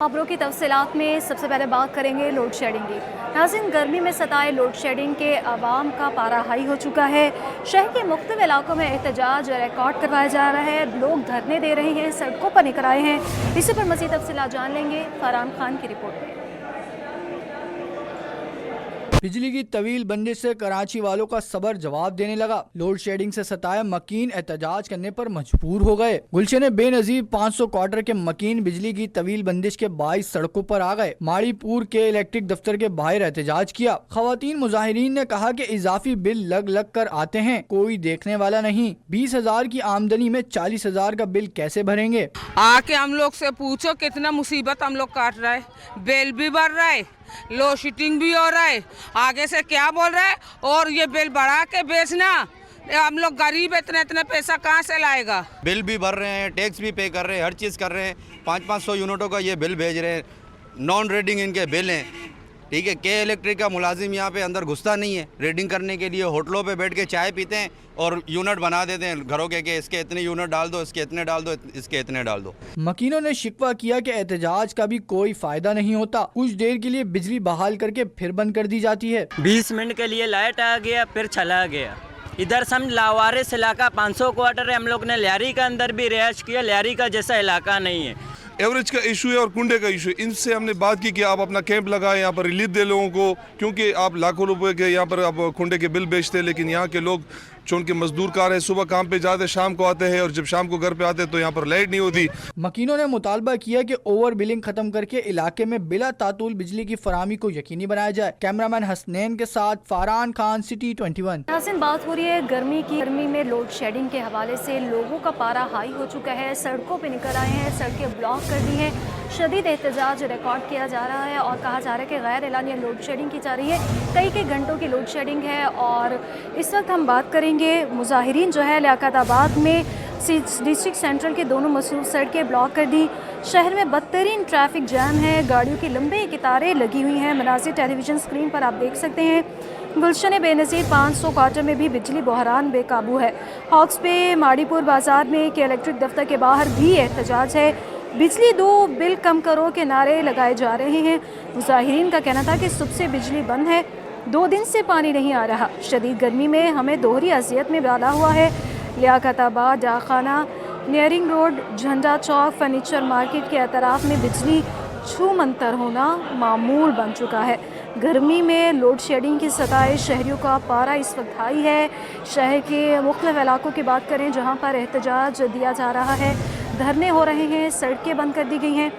खबरों की तफसीलात में सबसे पहले बात करेंगे लोड शेडिंग की। नाज़रीन, गर्मी में सताए लोड शेडिंग के आवाम का पारा हाई हो चुका है। शहर के मुख्तलिफ इलाकों में एहतजाज रिकॉर्ड करवाया जा रहा है, लोग धरने दे रहे हैं, सड़कों पर निकल आए हैं। इसी पर मज़ीद तफसीलात जान लेंगे फरहान खान की रिपोर्ट में। बिजली की तवील बंदिश से कराची वालों का सबर जवाब देने लगा। लोड शेडिंग से सताए मकीन एहतजाज करने पर मजबूर हो गए। गुलशन बेनजीर 500 क्वार्टर के मकीन बिजली की तवील बंदिश के 22 सड़कों पर आ गए। माड़ीपुर के इलेक्ट्रिक दफ्तर के बाहर एहतजाज किया। खवातीन मुजाहिरीन ने कहा कि इजाफी बिल लग लग कर आते हैं, कोई देखने वाला नहीं। 20,000 की आमदनी में 40,000 का बिल कैसे भरेंगे? आके हम लोग से पूछो कितना मुसीबत हम लोग काट रहा है, बिल भी बढ़ रहा है, लो शिटिंग भी हो रहा है, आगे से क्या बोल रहा है और ये बिल बढ़ा के बेचना। हम लोग गरीब इतने इतने पैसा कहाँ से लाएगा? बिल भी भर रहे हैं, टैक्स भी पे कर रहे हैं, हर चीज़ कर रहे हैं। 500 यूनिटों का ये बिल भेज रहे हैं, नॉन रेडिंग इनके बिल हैं। ठीक है, के इलेक्ट्रिक का मुलाजिम यहाँ पे अंदर घुसता नहीं है रेडिंग करने के लिए। होटलों पे बैठ के चाय पीते हैं और यूनिट बना देते हैं घरों के इसके इतने यूनिट डाल दो, इसके इतने डाल दो, इसके इतने डाल दो। मकीनों ने शिकवा किया कि एहतजाज का भी कोई फायदा नहीं होता। कुछ देर के लिए बिजली बहाल करके फिर बंद कर दी जाती है। 20 मिनट के लिए लाइट आ गया फिर चला गया। इधर समझ लावारिस इलाका 500 क्वार्टर है। हम लोग ने लियारी का अंदर भी रिहाइश किया, लियारी का जैसा इलाका नहीं है। एवरेज का इशू है और कुंडे का इशू है। इनसे हमने बात की कि आप अपना कैंप लगाएं, यहाँ पर रिलीफ दे लोगों को, क्योंकि आप लाखों रुपए के यहाँ पर आप कुंडे के बिल बेचते हैं, लेकिन यहाँ के लोग चूँकि मजदूर कार है, सुबह काम पे जाते शाम को आते हैं और जब शाम को घर पे आते हैं तो यहाँ पर लाइट नहीं होती। मकीनों ने मुतालबा किया कि ओवर बिलिंग खत्म करके इलाके में बिला तातुल बिजली की फराहमी को यकीनी बनाया जाए। कैमरामैन हसनैन के साथ फरहान खान, सिटी 21। नाज़रीन, बात हो रही है गर्मी की। गर्मी में लोड शेडिंग के हवाले से लोगों का पारा हाई हो चुका है, सड़कों पे निकल आए हैं, सड़कें ब्लॉक कर दी हैं, शदीद एहतजाज रिकॉर्ड किया जा रहा है और कहा जा रहा है कि गैर एलानिया लोड शेडिंग की जा रही है। कई घंटों की लोड शेडिंग है और इस वक्त हम बात करेंगे मुजाहिरीन जो है लियाकताबाद में डिस्ट्रिक्ट सेंट्रल के दोनों मसरूफ सड़कें ब्लॉक कर दी। शहर में बदतरीन ट्रैफिक जैम है, गाड़ियों की लंबी कतारें लगी हुई हैं। मनाज़िर टेलीविज़न स्क्रीन पर आप देख सकते हैं। गुलशन बेनज़ीर 500 क्वार्टर में भी बिजली बहरान बेकाबू है। हॉक्स पे माड़ीपुर बाज़ार में के इलेक्ट्रिक दफ्तर के बाहर भी एहतजाज है। बिजली दो, बिल कम करो के नारे लगाए जा रहे हैं। मुजाहिरीन का कहना था कि सुबह से बिजली बंद है, 2 दिन से पानी नहीं आ रहा। शदीद गर्मी में हमें दोहरी अजियत में डाला हुआ है। लियाकताबाद, डाखाना, नियरिंग रोड, झंडा चौक, फर्नीचर मार्केट के अतराफ में बिजली छूमंतर होना मामूल बन चुका है। गर्मी में लोड शेडिंग की सताए शहरियों का पारा इस वक्त हाई है। शहर के मुख्तलिफ इलाकों की बात करें जहाँ पर एहतजाज दिया जा रहा है, धरने हो रहे हैं, सड़कें बंद कर दी गई हैं।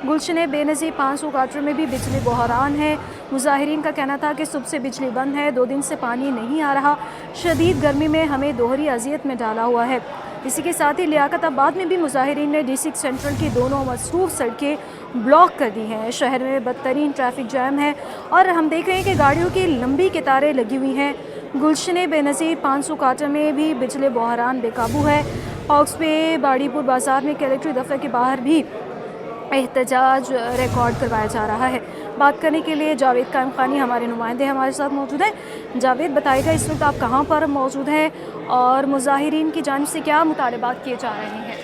गुलशन बेनज़ीर 500 क्वार्टर में भी बिजली बहरान है। मुजाहिरीन का कहना था कि सुबह से बिजली बंद है, 2 दिन से पानी नहीं आ रहा। शदीद गर्मी में हमें दोहरी अजियत में डाला हुआ है। इसी के साथ ही लियाकताबाद में भी मुजाहिरीन ने डिस्ट्रिक्ट सेंट्रल की दोनों मसरूफ सड़कें ब्लॉक कर दी हैं। शहर में बदतरीन ट्रैफिक जैम है और हम देख रहे हैं कि गाड़ियों की लंबी कतारें लगी हुई हैं। गुलशन बेनज़ीर 500 क्वार्टर में भी बिजली बहरान बेकाबू है। हॉक्स पे बाड़ीपुर बाज़ार में इलेक्ट्रिक दफ्तर के बाहर भी एहतजाज रिकॉर्ड करवाया जा रहा है। बात करने के लिए जावेद कायमखानी हमारे नुमाइंदे हमारे साथ मौजूद हैं। जावेद, बताइएगा इस वक्त आप कहाँ पर मौजूद हैं और मुजाहिरीन की जानिब से क्या मुतालबात किए जा रहे हैं?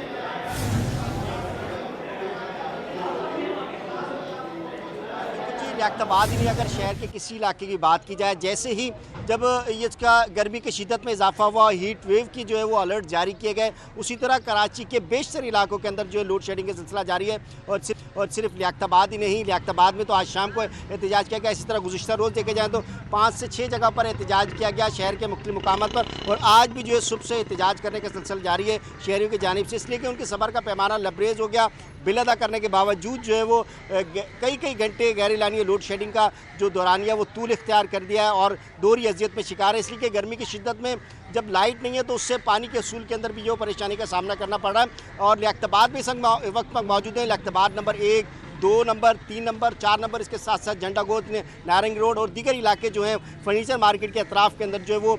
लियाकताबाद ही अगर शहर के किसी इलाके की बात की जाए, जैसे ही जब इसका गर्मी की शिद्दत में इजाफा हुआ, हीट वेव की जो है वो अलर्ट जारी किए गए, उसी तरह कराची के बेशतर इलाकों के अंदर जो है लोड शेडिंग का सिलसिला जारी है। और सिर्फ लियाकताबाद ही नहीं, लियाकताबाद में तो आज शाम को एहतजाज किया गया। इसी तरह गुज़िश्ता रोज़ देखे जाएँ तो 5 से 6 जगह पर एहतजाज किया गया शहर के मुख्तलिफ मुकामात पर, और आज भी जो है सुबह से एहतजाज करने का सिलसिला जारी है शहरियों की जानिब से, इसलिए कि उनके सबर का पैमाना लबरेज हो गया। बिल अदा करने के बावजूद जो है वो कई घंटे गैर एलानिया लोड शेडिंग का जो दौरानिया वो तूल इख्तियार कर दिया है और दोहरी अजियत में शिकार है। इसलिए कि गर्मी की शिद्दत में जब लाइट नहीं है तो उससे पानी के असूल के अंदर भी जो परेशानी का सामना करना पड़ रहा है। और लियाकताबाद में इस वक्त मौजूद है Liaquatabad number 1, 2 number, 3 number, 4 number, इसके साथ साथ झंडा गोद, नारंग रोड और दीगर इलाके जो हैं फर्नीचर मार्केट के अतराफ के अंदर जो है वो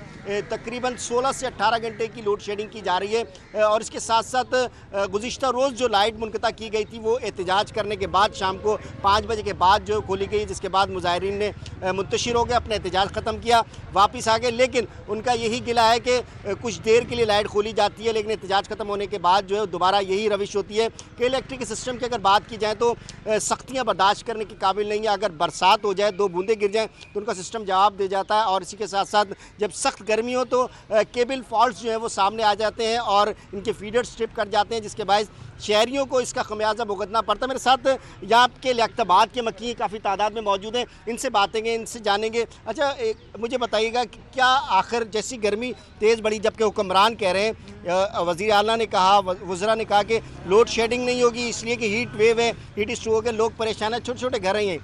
तकरीबन 16 से 18 घंटे की लोड शेडिंग की जा रही है। और इसके साथ साथ गुज़िश्ता रोज़ जो लाइट मुनक़ता की गई थी वो एहतजाज करने के बाद शाम को 5 बजे के बाद जो खोली गई, जिसके बाद मुजाहिरीन ने मुंतशिर हो गए, अपना एहतजाज ख़त्म किया, वापस आ गए। लेकिन उनका यही गिला है कि कुछ देर के लिए लाइट खोली जाती है, लेकिन एहतजाज ख़त्म होने के बाद जो है दोबारा यही रविश होती है कि इलेक्ट्रिक सिस्टम की अगर बात की जाए तो सख्तियाँ बर्दाश्त करने के काबिल नहीं है। अगर बरसात हो जाए, 2 बूंदें गिर जाएँ तो उनका सिस्टम जवाब दे जाता है, और इसी के साथ साथ जब सख्त गर्मी हो तो केबल फॉल्ट्स जो है वो सामने आ जाते हैं और इनके फीडर स्ट्रिप कट जाते हैं, जिसके बायस शहरियों को इसका खमियाजा भुगतना पड़ता है। मेरे साथ यहाँ के लियाकताबाद के मकीन काफ़ी तादाद में मौजूद हैं, इनसे बातेंगे, इनसे जानेंगे। अच्छा, मुझे बताइएगा कि क्या आखिर जैसी गर्मी तेज़ बढ़ी, जबकि हुक्मरान कह रहे हैं, वज़ीर आला ने कहा, वज़रा ने कहा कि लोड शेडिंग नहीं होगी इसलिए कि हीट वेव है, हीट स्ट्रोक है, लोग परेशान हैं, छोटे छोटे घर हैं।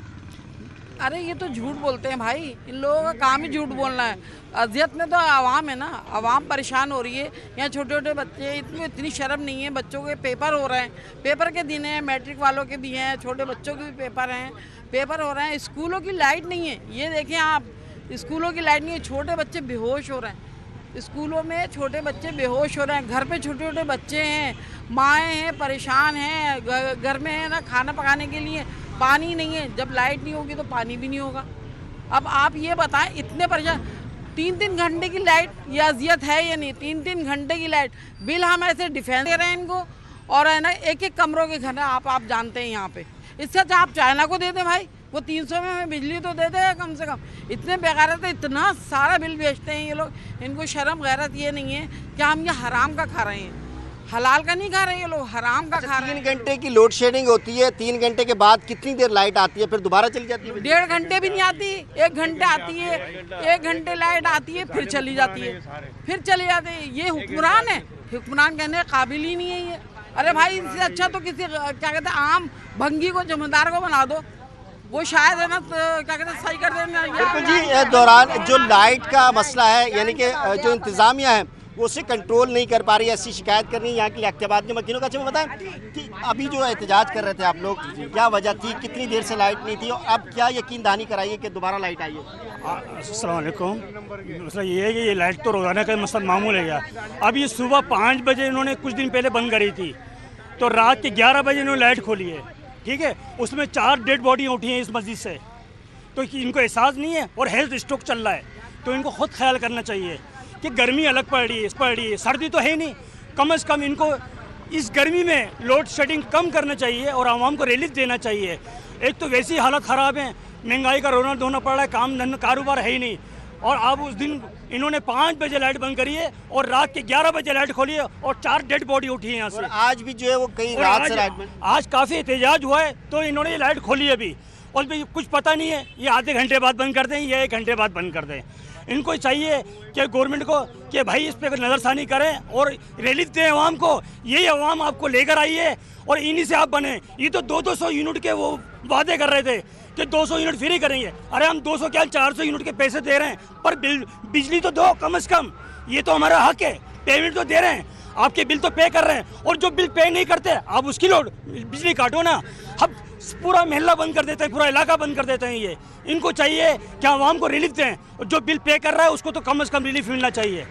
अरे ये तो झूठ बोलते हैं भाई, इन लोगों का काम ही झूठ बोलना है। अजियत में तो आवाम है ना, आवाम परेशान हो रही है। यहाँ छोटे छोटे बच्चे, इतनी शर्म नहीं है, बच्चों के पेपर हो रहे हैं, पेपर के दिन हैं, मैट्रिक वालों के भी हैं, छोटे बच्चों के भी पेपर हो रहे हैं। स्कूलों की लाइट नहीं है, ये देखें आप, स्कूलों की लाइट नहीं है, छोटे बच्चे बेहोश हो रहे हैं, स्कूलों में छोटे बच्चे बेहोश हो रहे हैं, घर पे छोटे छोटे बच्चे हैं, माएँ हैं परेशान हैं, घर में है ना खाना पकाने के लिए पानी नहीं है, जब लाइट नहीं होगी तो पानी भी नहीं होगा। अब आप ये बताएं, इतने परेशान, 3-3 घंटे की लाइट, ये अजियत है या नहीं? 3-3 घंटे की लाइट, बिल हम ऐसे डिफेंस दे रहे हैं इनको, और है ना एक एक कमरों के घर है, आप जानते हैं यहाँ पे। इससे अच्छा आप चाइना को दे दें भाई, वो 300 में हमें बिजली तो दे दे कम से कम। इतने बेगैरत है, इतना सारा बिल बेचते हैं ये लोग, इनको शर्म गैरत ये नहीं है कि हम ये हराम का खा रहे हैं, हलाल का नहीं खा रहे ये लोग, हराम का खा रहे हैं। 3 घंटे की लोड शेडिंग होती है, 3 घंटे के बाद कितनी देर लाइट आती है, फिर दोबारा चली जाती है? 1.5 घंटे भी नहीं आती, 1 घंटे आती है, 1 घंटे लाइट आती है, फिर चली जाती है, फिर चले जाते हैं। ये हुक्मरान है, हुक्मरान कहने के काबिल ही नहीं है ये। अरे भाई, इससे अच्छा तो किसी क्या कहते हैं आम भंगी को, जमींदार को बना दो, वो शायद है ना क्या कहते हैं सही कर देना। बिल्कुल जी, दौरान जो लाइट का मसला है, यानी कि जो इंतज़ामिया है वो उसे कंट्रोल नहीं कर पा रही है, ऐसी शिकायत कर रही है यहाँ के लियाकताबाद के मकीनों का। अच्छा बताएं कि अभी जो एहतजाज कर रहे थे आप लोग, क्या वजह थी, कितनी देर से लाइट नहीं थी, और अब क्या यकीन दहानी कराइए कि दोबारा लाइट आई है? अस्सलाम वालेकुम। मसला ये है कि ये लाइट तो रोज़ाना का मसला मामूल है यार। अब ये सुबह 5 बजे इन्होंने कुछ दिन पहले बंद करी थी, तो रात के 11 बजे इन्होंने लाइट खोली है, ठीक है। उसमें 4 डेड बॉडी उठी हैं इस मस्जिद से, तो इनको एहसास नहीं है, और हेल्थ स्ट्रोक चल रहा है, तो इनको खुद ख्याल करना चाहिए कि गर्मी अलग पड़ रही है, सर्दी तो है नहीं, कम से कम इनको इस गर्मी में लोड शेडिंग कम करना चाहिए और आवाम को रिलीफ देना चाहिए। एक तो वैसी हालत ख़राब है, महंगाई का रोना धोना पड़ रहा है, काम धंधा कारोबार है ही नहीं, और अब उस दिन इन्होंने 5 बजे लाइट बंद करी है और रात के 11 बजे लाइट खोली है, और 4 डेड बॉडी उठी है यहाँ से। आज भी जो है वो कई रात से लाइट बंद, आज काफ़ी एहतजाज हुआ है, तो इन्होंने ये लाइट खोली है अभी, और भी कुछ पता नहीं है ये आधे घंटे बाद बंद कर दें या 1 घंटे बाद बंद कर दें। इनको चाहिए कि गवर्नमेंट को कि भाई इस पर नज़रसानी करें और रिलीफ दें आवाम को। यही आवाम आपको लेकर आई है और इन्हीं से आप बने। ये तो 200 यूनिट के वो वादे कर रहे थे कि 200 यूनिट फ्री करेंगे। अरे हम 200 क्या 400 यूनिट के पैसे दे रहे हैं, पर बिजली तो दो कम से कम, ये तो हमारा हक है, पेमेंट तो दे रहे हैं, आपके बिल तो पे कर रहे हैं, और जो बिल पे नहीं करते आप उसकी लोड बिजली काटो ना। अब पूरा महल्ला बंद कर देते हैं, पूरा इलाका बंद कर देते हैं। ये इनको चाहिए कि आवाम को रिलीफ दें, और जो बिल पे कर रहा है उसको तो कम से कम रिलीफ मिलना चाहिए।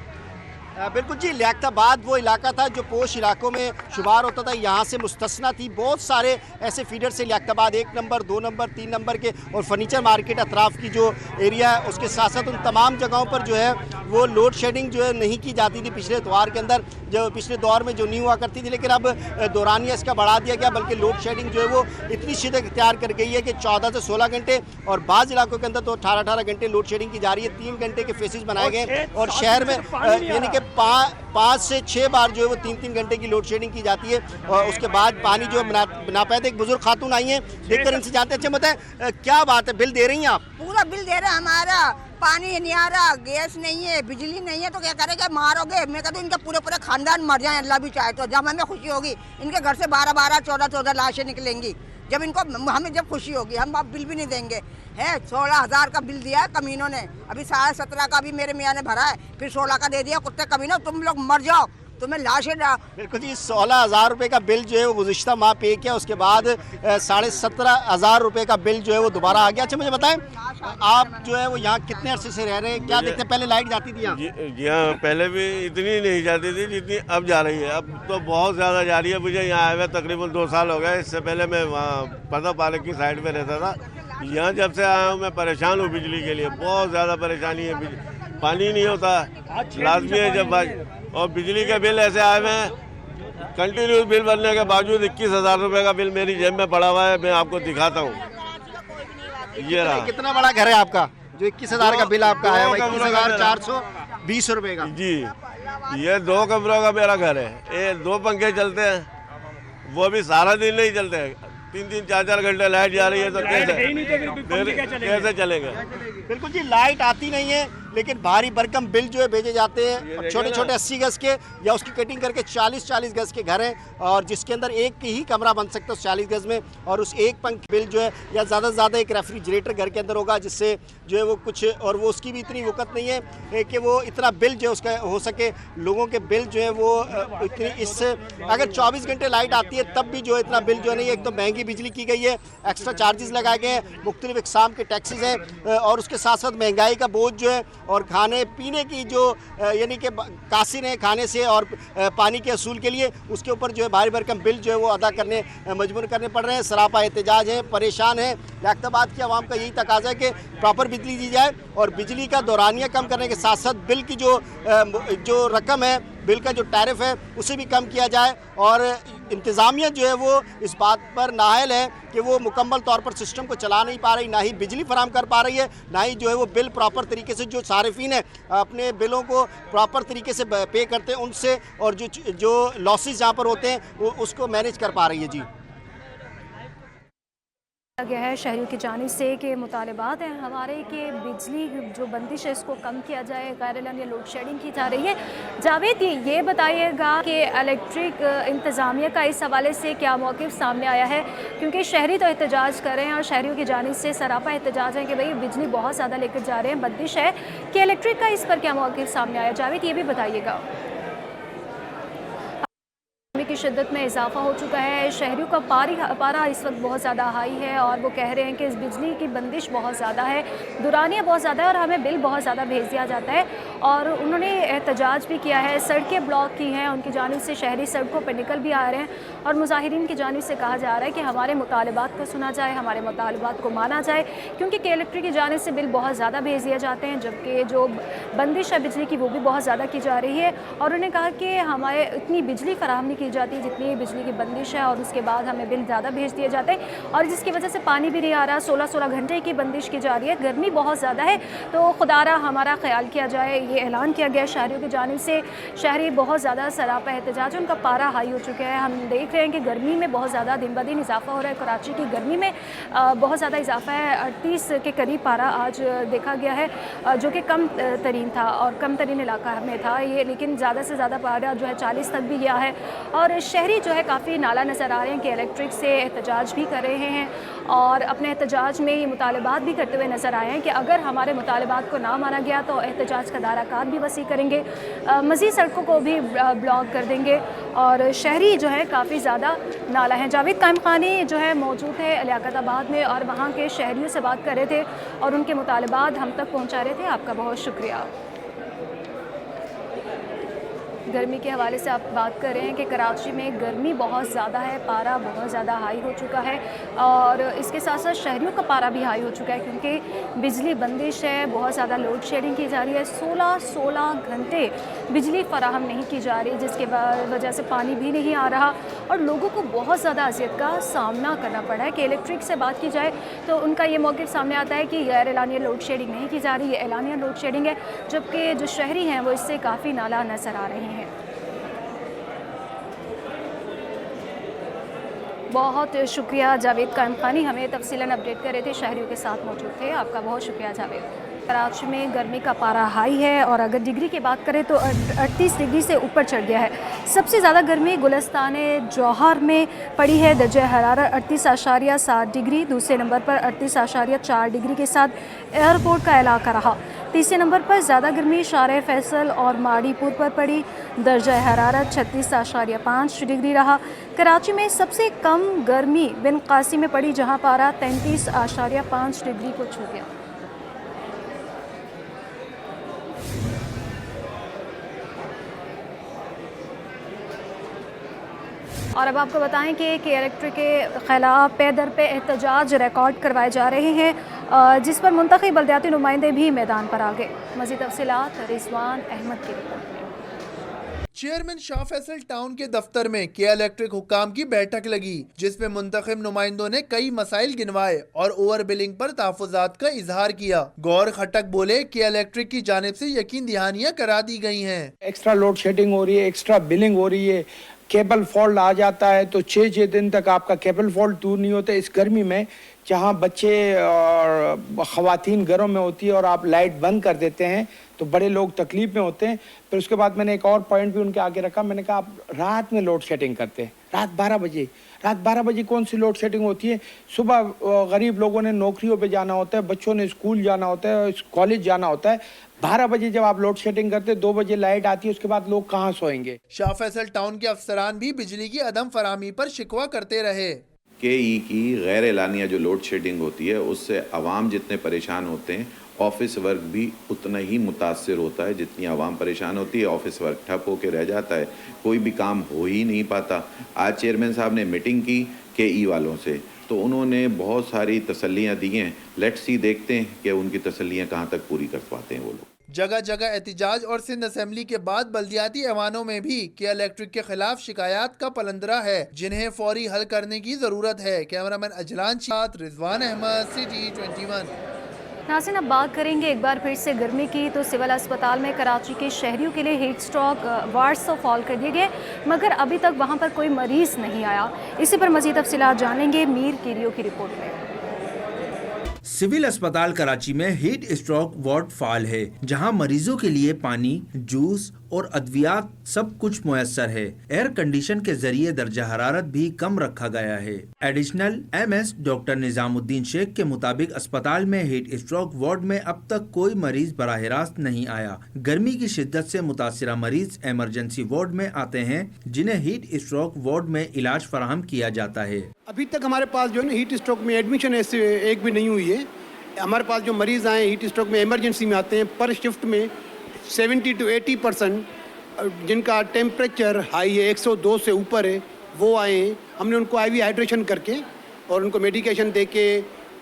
बिल्कुल जी, लियाकताबाद वो इलाका था जो पोश इलाकों में शुमार होता था, यहाँ से मुस्तस्ना थी। बहुत सारे ऐसे फीडर से लियाकताबाद 1 नंबर 2 नंबर 3 नंबर के और फर्नीचर मार्केट अतराफ़ की जो एरिया है, उसके साथ साथ उन तमाम जगहों पर जो है वो लोड शेडिंग जो है नहीं की जाती थी पिछले इतवार के अंदर, जो पिछले दौर में जो नहीं हुआ करती थी। लेकिन अब दौरानिया इसका बढ़ा दिया गया, बल्कि लोड शेडिंग जो है वो इतनी शिद्दत इख्तियार कर गई है कि 14 से 16 घंटे, और बाज़ इलाकों के अंदर तो 18 घंटे लोड शेडिंग की जा रही है। 3 घंटे के फेसेस बनाए गए, और शहर में यानी कि 5 से 6 बार जो है वो 3-3 घंटे की लोड शेडिंग की जाती है, और उसके बाद पानी जो नापैद एक बुजुर्ग खातून आई हैं, देखकर इनसे जानते हैं। अच्छा बताएं क्या बात है, बिल दे रही हैं आप? पूरा बिल दे रहा है हमारा, पानी नहीं आ रहा, गैस नहीं है, बिजली नहीं है, तो क्या करेंगे, मारोगे। मैं कहता हूँ इनका पूरे खानदान मर जाए, अल्लाह भी चाहे तो, जब हमें खुशी होगी। इनके घर से 12-12 14-14 लाशें निकलेंगी, जब इनको हमें जब खुशी होगी, हम अब बिल भी नहीं देंगे। है 16,000 का बिल दिया है कमीनों ने, अभी 17.5 का भी मेरे मियाँ ने भरा है, फिर 16 का दे दिया। कुत्ते कमीनों, तुम लोग मर जाओ, तुम्हें लाशें डा। बिल्कुल जी, 16,000 रुपये का बिल जो है वो गुज़िश्ता माह पे किया, उसके बाद 17,500 रुपये का बिल जो है वो दोबारा आ गया। अच्छा मुझे बताएं, आप जो है वो यहाँ कितने अरसे से रह रहे हैं, क्या देखते हैं? पहले लाइट जाती थी यहाँ? जी हाँ, पहले भी इतनी नहीं जाती थी जितनी अब जा रही है। अब तो बहुत ज़्यादा जा रही है। मुझे यहाँ आए हुए तकरीबन 2 साल हो गए। इससे पहले मैं वहाँ पता पार्क की साइड में रहता था। यहाँ जब से आया हूँ मैं परेशान हूँ बिजली के लिए, बहुत ज़्यादा परेशानी है। पानी नहीं होता, लाजमी है जब, और बिजली के बिल ऐसे आए हुए हैं कंटिन्यूस बिल बनने के बावजूद 21,000 रुपये का बिल मेरी जेब में पड़ा हुआ है। मैं आपको दिखाता हूँ, ये रहा। कितना बड़ा घर है आपका जो 21,000 का बिल आपका आया? 21,420 रुपए का जी। ये 2 कमरों का मेरा घर है, ये 2 पंखे चलते हैं, वो भी सारा दिन नहीं चलते हैं। 3-3, 4-4 घंटे लाइट जा रही है तो कैसे चलेंगे? बिल्कुल जी, लाइट आती नहीं है, लेकिन भारी भरकम बिल जो है भेजे जाते हैं। और छोटे छोटे 80 गज के या उसकी कटिंग करके 40-40 गज के घर हैं, और जिसके अंदर एक ही कमरा बन सकता है उस 40 गज में, और उस एक पंख बिल जो है या ज़्यादा से ज़्यादा एक रेफ्रिजरेटर घर के अंदर होगा, जिससे जो है वो कुछ, और वो उसकी भी इतनी वक़्त नहीं है कि वो इतना बिल जो है उसका हो सके। लोगों के बिल जो है वो इतनी, इससे अगर 24 घंटे लाइट आती है तब भी जो है इतना बिल जो है नहीं। एक तो महंगी बिजली की गई है, एक्स्ट्रा चार्जेस लगाए गए हैं, मुख्तलिफ इकसाम के टैक्सेस हैं, और उसके साथ साथ महंगाई का बोझ जो है, और खाने पीने की जो यानी कि कासिर हैं खाने से और पानी के असूल के लिए, उसके ऊपर जो है भारी भरकम बिल जो है वो अदा करने मजबूर करने पड़ रहे हैं। सरापा एहतजाज हैं, परेशान हैं। लियाकताबाद की आवाम का यही तकाजा है कि प्रॉपर बिजली दी जाए, और बिजली का दौरानिया कम करने के साथ साथ बिल की जो रकम है, बिल का जो टैरिफ है उसे भी कम किया जाए। और इंतज़ामिया जो है वो इस बात पर नाअहल है कि वो मुकम्मल तौर पर सिस्टम को चला नहीं पा रही, ना ही बिजली फराहम कर पा रही है, ना ही जो है वो बिल प्रॉपर तरीके से, जो सारिफिन है अपने बिलों को प्रॉपर तरीके से पे करते हैं उनसे, और जो लॉसेस जहाँ पर होते हैं वो उसको मैनेज कर पा रही है। जी गया है शहरियों की जानिब से कि मुतालबात हैं हमारे कि बिजली जो बंदिश है इसको कम किया जाए, गैर एलानिया लोड शेडिंग की जा रही है। जावेद, ये बताइएगा कि इलेक्ट्रिक इंतज़ामिया का इस हवाले से क्या मौक़िफ़ सामने आया है, क्योंकि शहरी तो एहतजाज कर रहे हैं और शहरियों की जानिब से सरापा एहतजाज है कि भाई बिजली बहुत ज़्यादा लेकर जा रहे हैं, बंदिश है, कि इलेक्ट्रिक का इस पर क्या मौक़िफ़ सामने आया? जावेद, ये भी बताइएगा। की शिद्दत में इजाफा हो चुका है, शहरियों का पारा इस वक्त बहुत ज़्यादा हाई है, और वो कह रहे हैं कि इस बिजली की बंदिश बहुत ज़्यादा है, दुरानिया बहुत ज़्यादा है, और हमें बिल बहुत ज़्यादा भेज दिया जाता है। और उन्होंने एहतजाज भी किया है, सड़कें ब्लॉक की हैं उनकी जानिब से, शहरी सड़कों पर निकल भी आ रहे हैं, और मुजाहिरीन की जानिब से कहा जा रहा है कि हमारे मुतालबात को सुना जाए, हमारे मुतालबात को माना जाए, क्योंकि इलेक्ट्रिक की जानिब से बिल बहुत ज़्यादा भेज दिए जाते हैं, जबकि जो बंदिश है बिजली की वो भी बहुत ज़्यादा की जा रही है। और उन्होंने कहा कि हमारे इतनी बिजली फराहम नहीं की जाती जितनी बिजली की बंदिश है, और उसके बाद हमें बिल ज़्यादा भेज दिए जाते हैं, और जिसकी वजह से पानी भी नहीं आ रहा। 16-16 घंटे की बंदिश की जा रही है, गर्मी बहुत ज़्यादा है, तो खुदारा हमारा ख्याल किया जाए, ये ऐलान किया गया शहरियों की जानिब से। शहरी बहुत ज़्यादा सरापा एहतजाज, उनका पारा हाई हो चुका है। हम देख रहे हैं कि गर्मी में बहुत ज़्यादा दिन ब दिन इजाफा हो रहा है। कराची की गर्मी में बहुत ज़्यादा इजाफा है, 38 के करीब पारा आज देखा गया है, जो कि कम तरीन था और कम तरीन इलाका में था ये, लेकिन ज़्यादा से ज़्यादा पारा जो है 40 तक भी गया है। और शहरी जो है काफ़ी नाला नज़र आ रहे हैं कि इलेक्ट्रिक से एहतजाज भी कर रहे हैं, और अपने एहतजाज में ये मुतालबात भी करते हुए नज़र आए हैं कि अगर हमारे मुतालबात को ना माना गया तो एहतजाज का दायरा भी वसी करेंगे, मज़ीद सड़कों को भी ब्लॉक कर देंगे, और शहरी जो है काफ़ी ज़्यादा नाला हैं। जावेद कायमखानी जो है मौजूद है लियाकताबाद में, और वहाँ के शहरियों से बात कर रहे थे और उनके मुतालबात हम तक पहुँचा रहे थे। आपका बहुत शुक्रिया। गर्मी के हवाले से आप बात कर रहे हैं कि कराची में गर्मी बहुत ज़्यादा है, पारा बहुत ज़्यादा हाई हो चुका है, और इसके साथ साथ शहरियों का पारा भी हाई हो चुका है, क्योंकि बिजली बंदिश है, बहुत ज़्यादा लोड शेडिंग की जा रही है, 16 घंटे बिजली फराहम नहीं की जा रही, जिसके वजह से पानी भी नहीं आ रहा, और लोगों को बहुत ज़्यादा अज़ियत का सामना करना पड़ा है। कि इलेक्ट्रिक से बात की जाए तो उनका ये मौक़िफ़ सामने आता है कि गैर एलानिया लोड शेडिंग नहीं की जा रही है, एलानिया लोड शेडिंग है, जबकि जो शहरी हैं वो इससे काफ़ी नाला नज़र आ रहे हैं। बहुत शुक्रिया जावेद कायमखानी, हमें तफसीलन अपडेट कर रहे थे, शहरियों के साथ मौजूद थे। आपका बहुत शुक्रिया जावेद। कराची में गर्मी का पारा हाई है, और अगर डिग्री की बात करें तो 38 डिग्री से ऊपर चढ़ गया है। सबसे ज़्यादा गर्मी गुलिस्तान जौहर में पड़ी है, दर्जा हरारत 38.7 डिग्री, दूसरे नंबर पर 38.4 डिग्री के साथ एयरपोर्ट का इलाका रहा। तीसरे नंबर पर ज़्यादा गर्मी शार फैसल और माड़ीपुर पर पड़ी, दर्जा हरारत 36.5 डिग्री रहा। कराची में सबसे कम गर्मी बिन कासिम में पड़ी, जहाँ पारा 33.5 डिग्री को छू गया। और अब आपको बताएं कि इलेक्ट्रिक के ख़िलाफ़ पे दर पे एहतजाज रिकॉर्ड करवाए जा रहे हैं, जिस पर मुंतखब बल्दियाती नुमाइंदे भी मैदान पर आ गए। मज़ीद तफ़सीलात रिज़वान अहमद की रिपोर्ट में। चेयरमैन शाह फैसल टाउन के दफ्तर में के इलेक्ट्रिक हुक्काम की बैठक लगी, जिसमें मुंतखब नुमाइंदों ने कई मसाइल गिनवाए और ओवर बिलिंग पर तहफ़्फ़ुज़ात का इजहार किया। गौर खटक बोले के इलेक्ट्रिक की जानिब से यकीन दहानियाँ करा दी गई हैं। एक्स्ट्रा लोड शेडिंग हो रही है, एक्स्ट्रा बिलिंग हो रही है, केबल फॉल्ट आ जाता है तो 6 दिन तक आपका केबल फॉल्ट दूर नहीं होता। इस गर्मी में जहाँ बच्चे और ख़वातीन घरों में होती है और आप लाइट बंद कर देते हैं तो बड़े लोग तकलीफ में होते हैं। फिर उसके बाद मैंने एक और पॉइंट भी उनके आगे रखा, मैंने कहा आप रात में लोड शेडिंग करते हैं, रात 12 बजे कौन सी लोड शेडिंग होती है? सुबह गरीब लोगों ने नौकरियों पे जाना होता है, बच्चों ने स्कूल जाना होता है, कॉलेज जाना होता है। 12 बजे जब आप लोड शेडिंग करते 2 बजे लाइट आती है, उसके बाद लोग कहाँ सोएंगे? शाह फैसल टाउन के अफसरान भी बिजली की अदम फराहमी पर शिकवा करते रहे। KE की गैर एलानिया जो लोड शेडिंग होती है उससे आवाम जितने परेशान होते हैं, ऑफिस वर्क भी उतना ही मुतासर होता है। जितनी आवाम परेशान होती है, ऑफिस वर्क ठप होकर रह जाता है, कोई भी काम हो ही नहीं पाता। आज चेयरमैन साहब ने मीटिंग की KE वालों से, तो उन्होंने बहुत सारी तसल्लियाँ दी हैं। लेट्स सी, देखते हैं कि उनकी तसल्लियाँ कहाँ तक पूरी कर पाते हैं वो लोग। जगह जगह एहतिजाज और सिंध असेंबली के बाद बल्दियाती ऐवानों में भी के इलेक्ट्रिक के खिलाफ शिकायत का पलंदरा है, जिन्हें फौरी हल करने की जरूरत है। कैमरामैन अजलान साथ रिजवान अहमद, सिटी 21। नाज़रीन, अब बात करेंगे एक बार फिर से गर्मी की। तो सिविल अस्पताल में कराची के शहरियों के लिए हीट स्ट्रोक वार्ड्स तो फॉल कर दिए गए, मगर अभी तक वहां पर कोई मरीज नहीं आया। इसी पर मज़ीद तफसीलात जानेंगे मीर कीरियो की रिपोर्ट में। सिविल अस्पताल कराची में हीट स्ट्रोक वार्ड फाल है, जहां मरीजों के लिए पानी, जूस और अद्वियात सब कुछ मुयस्सर है। एयर कंडीशन के जरिए दर्जा हरारत भी कम रखा गया है। Additional MS doctor Nizamuddin Sheikh के मुताबिक अस्पताल में हीट स्ट्रोक वार्ड में अब तक कोई मरीज बराह रास्त नहीं आया। गर्मी की शिद्दत से मुतासिरा मरीज एमरजेंसी वार्ड में आते हैं, जिन्हें हीट स्ट्रोक वार्ड में इलाज फराहम किया जाता है। अभी तक हमारे पास जो है ना हीट स्ट्रोक में एडमिशन ऐसे एक भी नहीं हुई है। हमारे पास जो मरीज़ आए हीट स्ट्रोक में इमरजेंसी में आते हैं, पर शिफ्ट में 70 to 80% जिनका टेम्परेचर हाई है, 102 से ऊपर है, वो आए हैं। हमने उनको IV हाइड्रेशन करके और उनको मेडिकेशन देके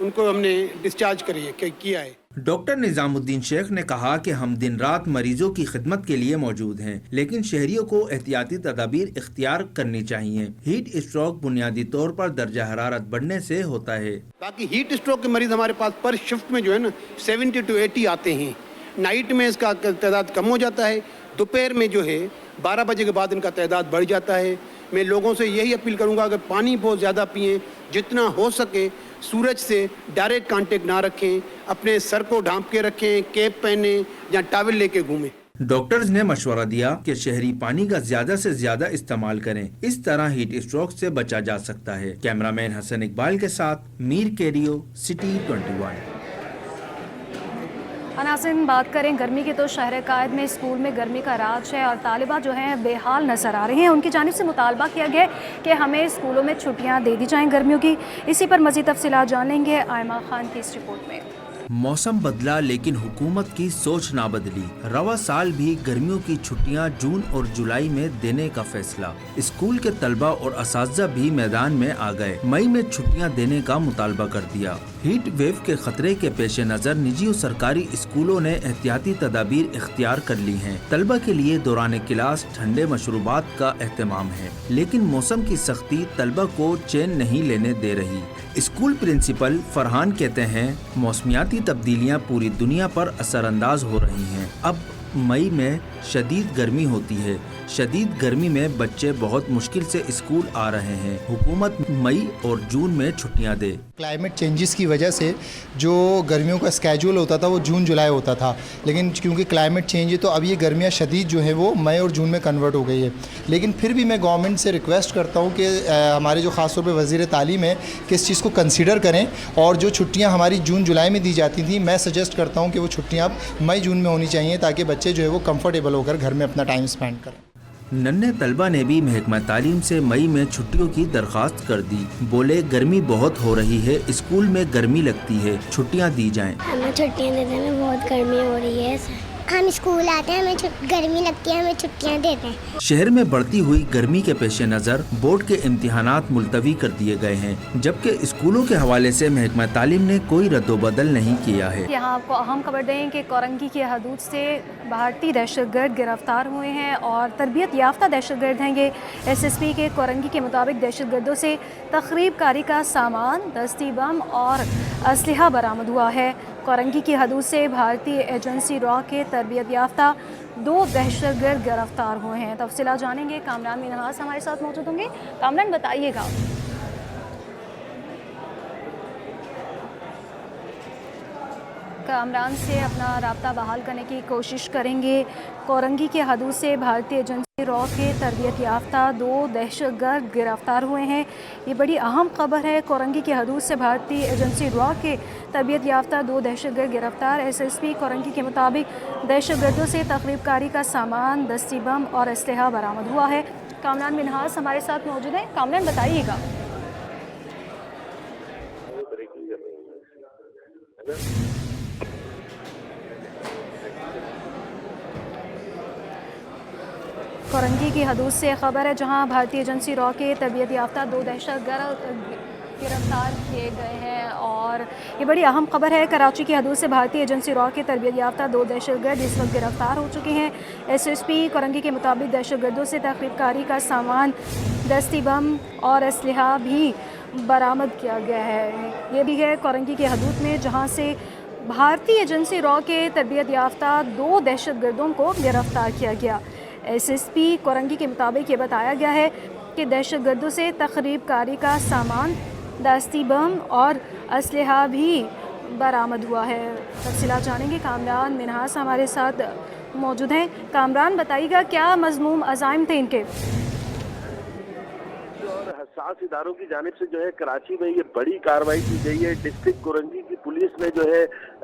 उनको हमने डिस्चार्ज किया है। डॉक्टर निजामुद्दीन शेख ने कहा कि हम दिन रात मरीजों की खिदमत के लिए मौजूद हैं, लेकिन शहरियों को एहतियाती तदाबीर इख्तियार करनी चाहिए। हीट स्ट्रोक बुनियादी तौर पर दर्जा हरारत बढ़ने से होता है। बाकी हीट स्ट्रोक के मरीज हमारे पास पर शिफ्ट में जो है ना 70 to 80 आते हैं। नाइट में इसका तादाद कम हो जाता है, दोपहर में जो है 12 बजे के बाद इनका तादाद बढ़ जाता है। मैं लोगों से यही अपील करूंगा कि पानी बहुत ज़्यादा पिएं, जितना हो सके सूरज से डायरेक्ट कांटेक्ट ना रखें, अपने सर को ढांप के रखें, कैप पहने या टॉवल लेके घूमें। डॉक्टर्स ने मशवरा दिया कि शहरी पानी का ज्यादा से ज्यादा इस्तेमाल करें, इस तरह हीट स्ट्रोक से बचा जा सकता है। कैमरामैन हसन इकबाल के साथ मीर केरियो, सिटी 21। नाज़रीन, बात करें गर्मी की तो शहर कायद में स्कूल में गर्मी का राज है और तालिबा जो हैं बेहाल नज़र आ रही हैं। उनकी जानिब से मुतालबा किया गया कि हमें स्कूलों में छुट्टियां दे दी जाएं गर्मियों की। इसी पर मज़ीद तफसीलात जानेंगे आयमा खान की इस रिपोर्ट में। मौसम बदला लेकिन हुकूमत की सोच ना बदली। रवा साल भी गर्मियों की छुट्टियां जून और जुलाई में देने का फैसला। स्कूल के तलबा और असातिज़ा भी मैदान में आ गए, मई में छुट्टियां देने का मुतालबा कर दिया। हीट वेव के खतरे के पेश नज़र निजी और सरकारी स्कूलों ने एहतियाती तदाबीर इख्तियार कर ली हैं। तलबा के लिए दौरान क्लास ठंडे मशरूबात का एहतमाम है, लेकिन मौसम की सख्ती तलबा को चैन नहीं लेने दे रही। स्कूल प्रिंसिपल फरहान कहते हैं, मौसमियाती तब्दीलियां पूरी दुनिया पर असरअंदाज हो रही हैं। अब मई में शदीद गर्मी होती है। शदीद गर्मी में बच्चे बहुत मुश्किल से स्कूल आ रहे हैं। हुकूमत मई और जून में छुट्टियां दे। क्लाइमेट चेंजेस की वजह से जो गर्मियों का स्केड्यूल होता था वो जून जुलाई होता था, लेकिन क्योंकि क्लाइमेट चेंज है तो अब ये गर्मियाँ शदीद जो है वो मई और जून में कन्वर्ट हो गई है। लेकिन फिर भी मैं गवर्नमेंट से रिक्वेस्ट करता हूँ कि हमारे जो ख़ास तौर पर वज़ीर तालीम है कि इस चीज़ को कंसिडर करें और जो छुट्टियाँ हमारी जून जुलाई में दी जाती थी, मैं सजेस्ट करता हूँ कि वो छुट्टियाँ अब मई जून में होनी चाहिए, ताकि बच्चे जो है वो कम्फर्टेबल होकर घर में अपना टाइम स्पेंड करें। नन्हे तलबा ने भी महकमा तालीम से मई में छुट्टियों की दरख्वास्त कर दी। बोले, गर्मी बहुत हो रही है, स्कूल में गर्मी लगती है, छुट्टियां दी जाएं। हमें छुट्टियां देने में बहुत गर्मी हो रही है। हम स्कूल आते हैं, हमें गर्मी लगती है, हमें छुट्टियां देते हैं। शहर में बढ़ती हुई गर्मी के पेश नज़र बोर्ड के इम्तिहानात मुलतवी कर दिए गए हैं, जबकि स्कूलों के हवाले से महकमा तालीम ने कोई रद्दोबदल नहीं किया है। यहाँ आपको अहम खबर दें कि कोरंगी की हदूद से भारतीय दहशतगर्द गिरफ्तार हुए हैं और तरबियत याफ्ता दहशतगर्द हैं ये। SSP के कोरंगी के मुताबिक दहशतगर्दों से तखरीब कारी का सामान, दस्ती बम और असलहा बरामद हुआ है। कोरंगी की हदूद से भारतीय एजेंसी रॉ के तरबियत याफ्ता 2 दहशतगर्द गिरफ्तार हुए हैं। तफसीलात जानेंगे, कामरान मिनहास हमारे साथ मौजूद होंगे। कामरान, बताइएगा। कामरान से अपना राब्ता बहाल करने की कोशिश करेंगे। कोरंगी के हदूद से भारतीय एजेंसी रॉ के तरबियत याफ्ता 2 दहशतगर्द गिरफ्तार हुए हैं। ये बड़ी अहम खबर है। कोरंगी के हदूद से भारतीय एजेंसी रॉ के तरबियत याफ्ता 2 दहशतगर्द गिरफ्तार। SSP कोरंगी के मुताबिक दहशतगर्दों से तखरीब कारी का सामान, दस्ती बम और असलहा बरामद हुआ है। कामरान मिनहास हमारे साथ मौजूद हैं। कामरान, बताइएगा। कोरंगी की हदूद से खबर है, जहां भारतीय एजेंसी रॉ के तरबियत याफ्ता 2 दहशतगर्द गिरफ्तार किए गए हैं। और ये बड़ी अहम खबर है। कराची की हदूद से भारतीय एजेंसी रॉ के तरबियत याफ्ता 2 दहशतगर्द इस वक्त गिरफ्तार हो चुके हैं। SSP कोरंगी के मुताबिक दहशतगर्दों से तखरीब कारी का सामान, दस्ती बम और असलहा भी बरामद किया गया है। ये भी है कोरंगी की हदूद में, जहाँ से भारतीय एजेंसी रॉ के तरबियत याफ्ता 2 दहशतगर्दों को गिरफ्तार किया गया। SSP कोरंगी के मुताबिक ये बताया गया है कि दहशतगर्दों से तखरीब कारी का सामान, दस्ती बम और असलहा भी बरामद हुआ है। तफसीलात जानेंगे, कामरान मिनहास हमारे साथ मौजूद हैं। कामरान, बताइएगा क्या मज़मूम अज़ाइम थे इनके? हसास इदारों की जानिब से जो है कराची में ये बड़ी कार्रवाई की गई है। डिस्ट्रिक्ट कोरंगी की पुलिस ने जो है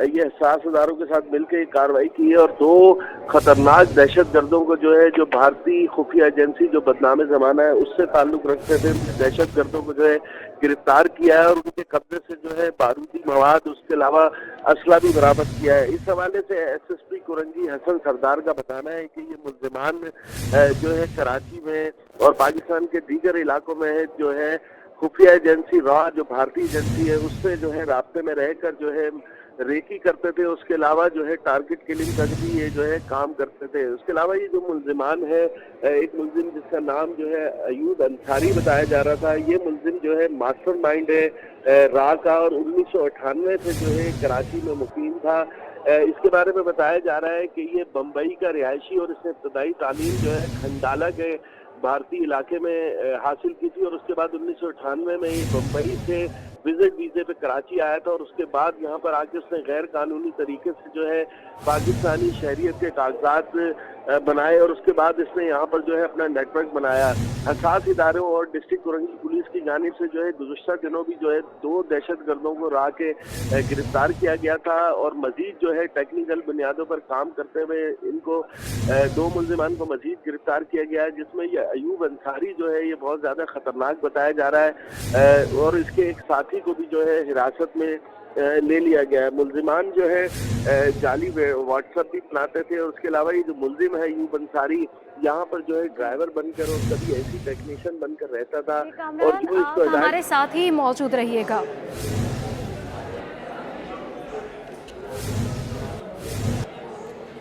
ये हसास इदारों के साथ मिलकर ये कार्रवाई की है और 2 खतरनाक दहशतगर्दों को जो है, जो भारतीय खुफिया एजेंसी जो बदनाम ज़माना है उससे ताल्लुक़ रखते थे, दहशतगर्दों को जो है गिरफ्तार किया है और उनके कब्जे से जो है बारूदी मवाद, उसके अलावा असला भी बरामद किया है। इस हवाले से SSP कोरंगी हसन सरदार का बताना है कि ये मुल्ज़िमान जो है कराची में और पाकिस्तान के दीगर इलाकों में है, जो है खुफिया एजेंसी रॉ जो भारतीय एजेंसी है उससे जो है राब्ते में रहकर जो है रेकी करते थे। उसके अलावा जो है टारगेट किलिंग तक भी ये जो है काम करते थे। उसके अलावा ये जो मुल्जिमान है, एक मुल्जिम जिसका नाम जो है अयूब अंसारी बताया जा रहा था, ये मुल्जिम जो है मास्टरमाइंड है रा का और 1998 से जो है कराची में मुकीम था। इसके बारे में बताया जा रहा है कि ये बम्बई का रिहायशी और इसने इब्तदाई तालीम जो है खंडाला के भारतीय इलाके में हासिल की थी और उसके बाद 1998 में ये बम्बई से विजिट वीज़े पे कराची आया था और उसके बाद यहाँ पर आके उसने गैर कानूनी तरीके से जो है पाकिस्तानी शहरियत के कागजात बनाए और उसके बाद इसने यहाँ पर जो है अपना नेटवर्क बनाया। हसास इदारों और डिस्ट्रिक्ट कोरंगी पुलिस की जानिब से जो है गुज़श्ता दिनों भी जो है 2 दहशतगर्दों को रा के गिरफ्तार किया गया था और मजीद जो है टेक्निकल बुनियादों पर काम करते हुए इनको 2 मुल्जिमान को मजीद गिरफ्तार किया गया है, जिसमें ये अयूब अंसारी जो है ये बहुत ज़्यादा ख़तरनाक बताया जा रहा है और इसके एक साथी को भी जो है हिरासत में ले लिया गया है। मुल्जिमान जो है जाली व्हाट्सएप भी बनाते थे और उसके अलावा ये जो मुल्जिम है अयूब अंसारी यहाँ पर जो है ड्राइवर बनकर और कभी ऐसी टेक्नीशियन बनकर रहता था और जो इसको हमारे साथ ही मौजूद रहिएगा।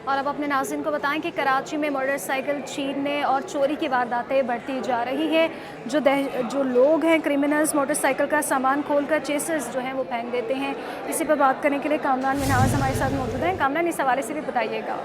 और अब अपने नाज़रीन को बताएं कि कराची में मोटरसाइकिल छीनने और चोरी की वारदातें बढ़ती जा रही है। जो लोग हैं क्रिमिनल्स मोटरसाइकिल का सामान खोलकर चेसेस जो हैं वो फेंक देते हैं। इसी पर बात करने के लिए कामरान मिनहास हमारे साथ मौजूद हैं। कामरान, इस हवाले से भी बताइएगा।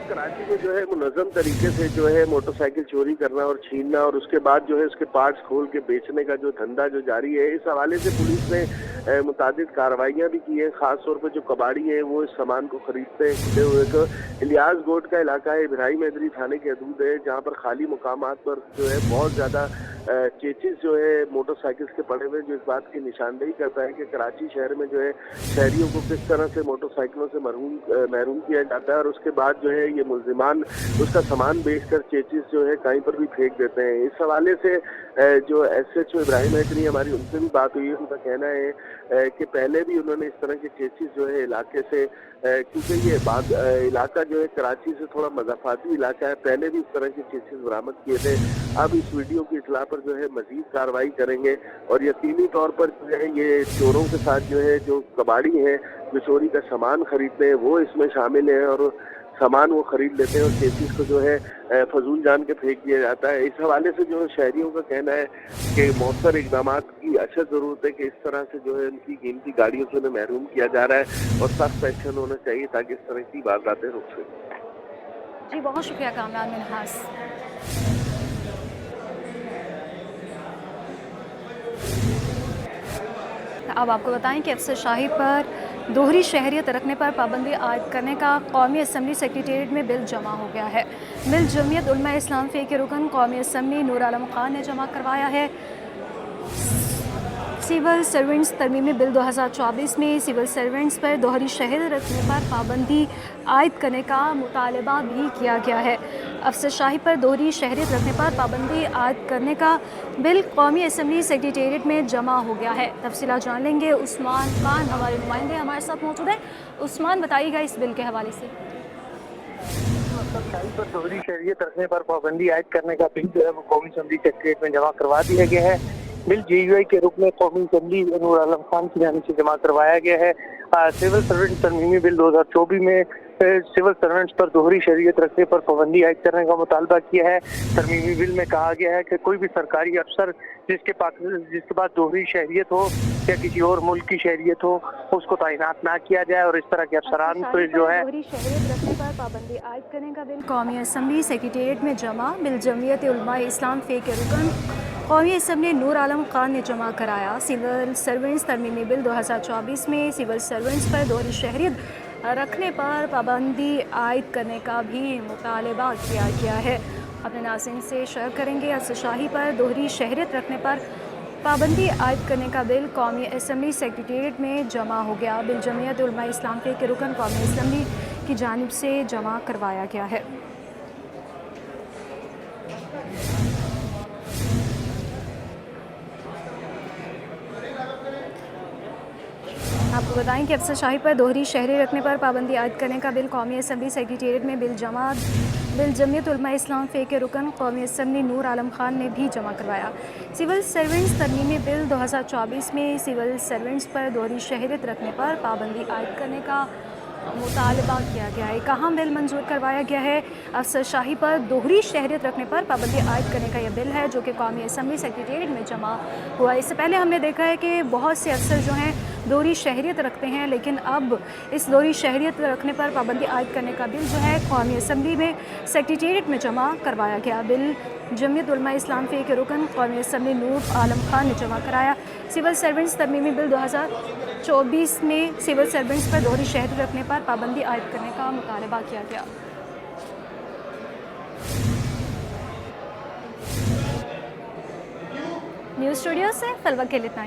कराची में जो है मुनज़्ज़म तरीके से जो है मोटरसाइकिल चोरी करना और छीनना और उसके बाद जो है उसके पार्ट्स खोल के बेचने का जो धंधा जो जारी है, इस हवाले से पुलिस ने मुतादिद कार्रवाइयाँ भी की है। ख़ास तौर पर जो कबाड़ी है वो इस सामान को खरीदते खुले हुए को इलियास गोट का इलाका है, इब्राहिम हैदरी थाने के हदूद है, जहाँ पर खाली मुकामात पर जो है बहुत ज़्यादा चेचिस जो है मोटरसाइकिल के पड़े हुए, जो इस बात की निशानदेही करता है कि कराची शहर में जो है शहरियों को किस तरह से मोटरसाइकिलों से महरूम किया जाता है और उसके बाद जो है ये मुल्जिमान उसका सामान बेचकर चेचिस जो है कहीं पर भी फेंक देते हैं। इस हवाले से जो SHO इब्राहिम हैदरी हमारी उनसे भी बात हुई है, उनका कहना है कि पहले भी उन्होंने इस तरह के चेचिस जो है इलाके से, क्योंकि ये इलाका जो है कराची से थोड़ा मज़ाफाती इलाका है, पहले भी इस तरह की केसेस बरामद किए थे। अब इस वीडियो की इतला पर जो है मजीद कार्रवाई करेंगे और यकीनी तौर पर जो है ये चोरों के साथ जो है जो कबाड़ी हैं जो चोरी का सामान खरीदते हैं वो इसमें शामिल हैं और सामान वो खरीद लेते हैं और केसेस को जो है फजूल जान के फेंक दिया जाता है। इस हवाले से जो है शहरियों का कहना है कि मौसर इकदाम की अशद ज़रूरत है कि इस तरह से जो है उनकी कीमती गाड़ियों से उन्हें महरूम किया जा रहा है और सख्त एक्शन होना चाहिए ताकि इस तरह की वारदातें रुक सकें। जी बहुत शुक्रिया कामरान मिनहास। अब आपको बताएं कि अफसर शाही पर दोहरी शहरियत रखने पर पाबंदी आयद करने का कौमी असम्बली सेक्रेटेरिएट में बिल जमा हो गया है। बिल जमीयत उलमा इस्लाम फे के रुकन कौमी असम्बली नूर आलम खान ने जमा करवाया है। सिविल सर्वेंट्स तरमीमी बिल 2024 में सिविल सर्वेंट्स पर दोहरी शहरियत रखने पर पाबंदी आयद करने का मुतालबा भी किया गया है। अफसर शाही पर दोहरी शहरियत रखने पर पाबंदी आयद करने का बिल कौमी असम्बली सेक्रेटेरिएट में जमा हो गया है। तफसीलात जान लेंगे। उस्मान खान हमारे नुमाइंदे हमारे साथ मौजूद हैं। उस्मान बताइएगा इस बिल के हवाले से। शाही पर दोहरी शहरियत रखने पर पाबंदी आयद करने का बिल जो है वो कौमी असम्बली सेक्रेटेरिएट में जमा करवा दिया गया है। बिल JUI के रुकन कौमी असम्बली नूर आलम खान की जानिब से जमा करवाया गया है। सिविल सर्वेंट तरमीमी बिल 2024 में सिविल सर्वेंट्स पर दोहरी शहरियत रखने पर पाबंदी आयद करने का मुतालबा किया है। तरमीमी बिल में कहा गया है कि कोई भी सरकारी अफसर जिसके पास दोहरी शहरियत हो या किसी और मुल्क की शहरियत हो उसको तैनात ना किया जाए और इस तरह के अफसरान तो जो है दोहरी शहरियत रखने पर पाबंदी आयद करने का बिल कौमी असम्बली सेक्रेटेरिएट में जमा। बिल जमीयत उलमा इस्लाम फे के रुकन कौमी असम्बली नूर आलम खान ने जमा कराया। सिविल सर्वेंट्स तरमीमी बिल 2024 में सिविल सर्वेंट्स पर दोहरी शहरियत रखने पर पाबंदी आयद करने का भी मुतालबा किया गया है। अपने नाज़रीन से शेयर करेंगे। अफसर शाही पर दोहरी शहरियत रखने पर पाबंदी आयद करने का बिल कौमी असम्बली सेक्रेटेरिएट में जमा हो गया। बिल जमीयत उलमा इस्लाम के रुकन कौमी असम्बली की जानिब से जमा करवाया गया है। आपको बताएं कि अफसर शाही पर दोहरी शहरी रखने पर पाबंदी आयद करने का बिल कौमी असम्बली सेक्रेटेरिएट में बिल जमीयत उलमा इस्लाम फे के रुकन कौमी असम्बली नूर आलम खान ने भी जमा करवाया। सिविल सर्वेंट्स तरमीमी बिल 2024 में सिविल सर्वेंट्स पर दोहरी शहरियत रखने पर पाबंदी आयद करने का मुतालबा किया गया है। एक अहम बिल मंजूर करवाया गया है। अफसर शाही पर दोहरी शहरियत रखने पर पाबंदी आयद करने का यह बिल है जो कि कौमी असम्बली सेक्रेटेरिएट में जमा हुआ। इससे पहले हमने देखा है कि बहुत से अफसर जो हैं दोहरी शहरियत रखते हैं, लेकिन अब इस दोहरी शहरियत रखने पर पाबंदी आयद करने का बिल जो है कौमी असम्बली में सेक्रेटेरिएट में जमा करवाया गया। बिल जमीयत उलमा इस्लाम फे के रुकन कौमी असम्बली नूर आलम खान ने जमा कराया। सिविल सर्वेंट्स तरमीमी बिल 2024 में सिविल सर्वेंट्स पर दोहरी शहरियत रखने पर पाबंदी आयद करने का मुतालबा किया गया। न्यूज़ स्टूडियो से फिलहाल के लिए इतना ही।